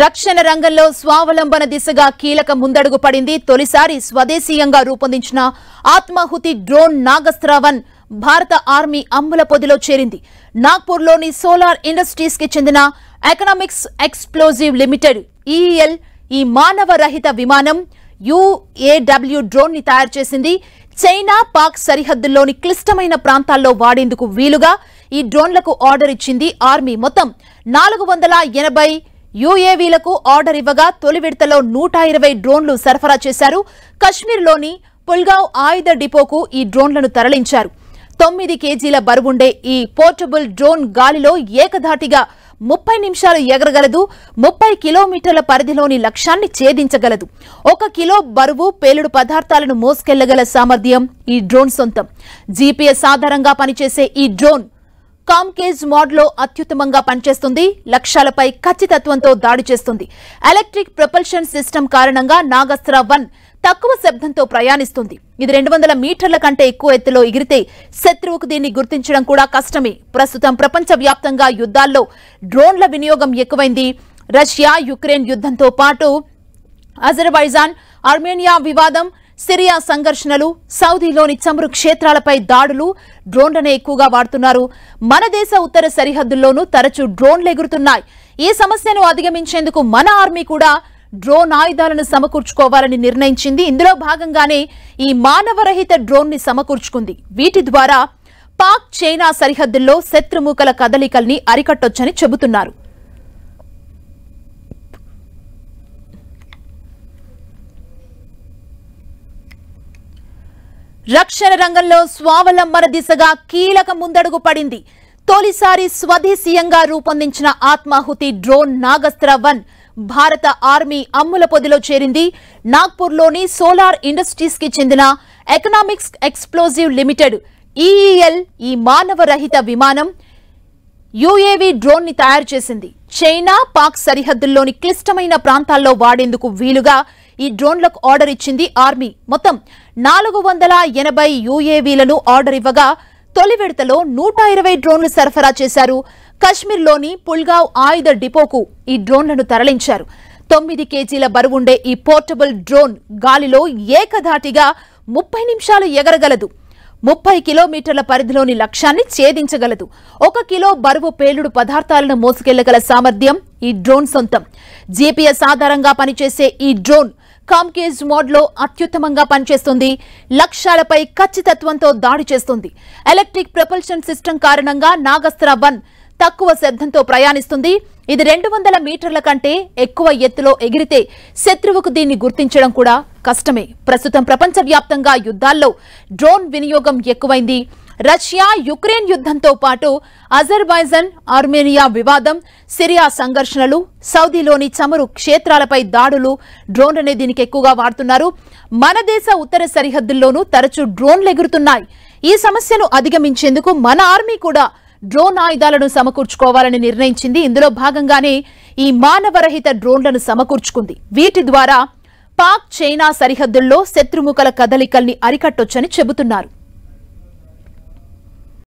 రక్షణ రంగంలో స్వావలంబన దిశగా కీలక ముందడుగు పడింది. తొలిసారి స్వదేశీయంగా రూపొందించిన ఆత్మాహుతి డ్రోన్ నాగస్త్ర-1 భారత ఆర్మీ అమ్ముల పొదిలో చేరింది. నాగ్పూర్లోని సోలార్ ఇండస్ట్రీస్ కి చెందిన ఎకనామిక్స్ ఎక్స్ప్లోజివ్ లిమిటెడ్ ఈఎల్ ఈ మానవ రహిత విమానం UAW డ్రోన్ ని తయారు చేసింది. చైనా పాక్ సరిహద్దుల్లోని క్లిష్టమైన ప్రాంతాల్లో వాడేందుకు వీలుగా ఈ డ్రోన్లకు ఆర్డర్ ఇచ్చింది ఆర్మీ. మొత్తం 480 UAVలకు ఆర్డర్ ఇవ్వగా తొలి విడతలో 120 డ్రోన్లు సరఫరా చేశారు. కశ్మీర్లోని పుల్గావ్ ఆయుధ డిపోకు ఈ డ్రోన్లను తరలించారు. 9 కేజీల బరువుండే ఈ పోర్టబుల్ డ్రోన్ గాలిలో ఏకధాటిగా 30 నిమిషాలు ఎగరగలదు. 30 కిలోమీటర్ల పరిధిలోని లక్ష్యాన్ని ఛేదించగలదు. 1 కిలో బరువు పేలుడు పదార్థాలను మోసుకెళ్లగల సామర్థ్యం ఈ డ్రోన్ సొంతం. GPS ఆధారంగా పనిచేసే ఈ డ్రోన్ కామ్కేజ్ మోడ్లో అత్యుత్తమంగా పనిచేస్తుంది. లక్ష్యాలపై ఖచ్చితత్వంతో దాడి చేస్తుంది. ఎలక్ట్రిక్ ప్రొపల్షన్ సిస్టమ్ కారణంగా నాగస్త్ర-1 తక్కువ శబ్దంతో ప్రయాణిస్తుంది. ఇది 200 మీటర్ల కంటే ఎక్కువ ఎత్తులో ఎగిరితే శత్రువుకు దీన్ని గుర్తించడం కూడా కష్టమే. ప్రస్తుతం ప్రపంచవ్యాప్తంగా యుద్ధాల్లో డ్రోన్ల వినియోగం ఎక్కువైంది. రష్యా యుక్రెయిన్ యుద్ధంతో పాటు అజర్బైజాన్ ఆర్మేనియా వివాదం, సిరియా సంఘర్షణలు, సౌదీలోని చమురు క్షేత్రాలపై దాడులు డ్రోన్లనే ఎక్కువగా వాడుతున్నారు. మన దేశ ఉత్తర సరిహద్దుల్లోనూ తరచూ డ్రోన్లు ఎగురుతున్నాయి. ఈ సమస్యను అధిగమించేందుకు మన ఆర్మీ కూడా డ్రోన్ ఆయుధాలను సమకూర్చుకోవాలని నిర్ణయించింది. ఇందులో భాగంగానే ఈ మానవరహిత డ్రోన్ ని సమకూర్చుకుంది. వీటి ద్వారా పాక్ చైనా సరిహద్దుల్లో శత్రుమూకల కదలికల్ని అరికట్టొచ్చని చెబుతున్నారు. రక్షణ రంగంలో స్వావలంబన దిశగా కీలక ముందడుగు పడింది. తొలిసారి స్వదేశీయంగా రూపొందించిన ఆత్మాహుతి డ్రోన్ నాగస్త్ర-1 భారత ఆర్మీ అమ్ముల పొదిలో చేరింది. నాగ్పూర్లోని సోలార్ ఇండస్ట్రీస్ కి చెందిన ఎకనామిక్స్ ఎక్స్ప్లోజివ్ లిమిటెడ్ ఈఎల్ ఈ మానవ రహిత విమానం UAV డ్రోన్ ని తయారు చేసింది. చైనా పాక్ సరిహద్దుల్లోని క్లిష్టమైన ప్రాంతాల్లో వాడేందుకు వీలుగా ఈ డ్రోన్లకు ఆర్డర్ ఇచ్చింది ఆర్మీ. మొత్తం 480 UAVలను ఆర్డర్ ఇవ్వగా తొలి విడతలో 120 డ్రోన్లు సరఫరా చేశారు. కశ్మీర్లోని పుల్గావ్ ఆయుధ డిపోకు ఈ డ్రోన్లను తరలించారు. 9 కేజీల బరువుండే ఈ పోర్టబుల్ డ్రోన్ గాలిలో ఏకధాటిగా 30 నిమిషాలు ఎగరగలదు. 30 కిలోమీటర్ల పరిధిలోని లక్ష్యాన్ని ఛేదించగలదు. 1 కిలో బరువు పేలుడు పదార్థాలను మోసుకెళ్లగల సామర్థ్యం ఈ డ్రోన్ సొంతం. GPS ఆధారంగా పనిచేసే ఈ డ్రోన్ కామ్కేజ్ మోడ్లో అత్యుత్తమంగా పనిచేస్తుంది. లక్ష్యాలపై ఖచ్చితత్వంతో దాడి చేస్తుంది. ఎలక్ట్రిక్ ప్రొపల్షన్ సిస్టమ్ కారణంగా నాగస్త్ర-1 తక్కువ శబ్దంతో ప్రయాణిస్తుంది. ఇది 200 మీటర్ల కంటే ఎక్కువ ఎత్తులో ఎగిరితే శత్రువుకు దీన్ని గుర్తించడం కూడా కష్టమే. ప్రస్తుతం ప్రపంచవ్యాప్తంగా యుద్ధాల్లో డ్రోన్ వినియోగం ఎక్కువైంది. రష్యా యుక్రెయిన్ యుద్ధంతో పాటు అజర్బైజాన్ ఆర్మేనియా వివాదం, సిరియా సంఘర్షణలు, సౌదీలోని చమురు క్షేత్రాలపై దాడులు డ్రోన్లనే దీనికి ఎక్కువగా వాడుతున్నారు. మన దేశ ఉత్తర సరిహద్దుల్లోనూ తరచూ డ్రోన్లు ఎగురుతున్నాయి. ఈ సమస్యను అధిగమించేందుకు మన ఆర్మీ కూడా డ్రోన్ ఆయుధాలను సమకూర్చుకోవాలని నిర్ణయించింది. ఇందులో భాగంగానే ఈ మానవరహిత డ్రోన్లను సమకూర్చుకుంది. వీటి ద్వారా పాక్ చైనా సరిహద్దుల్లో శత్రుముఖల కదలికల్ని అరికట్టొచ్చని చెబుతున్నారు.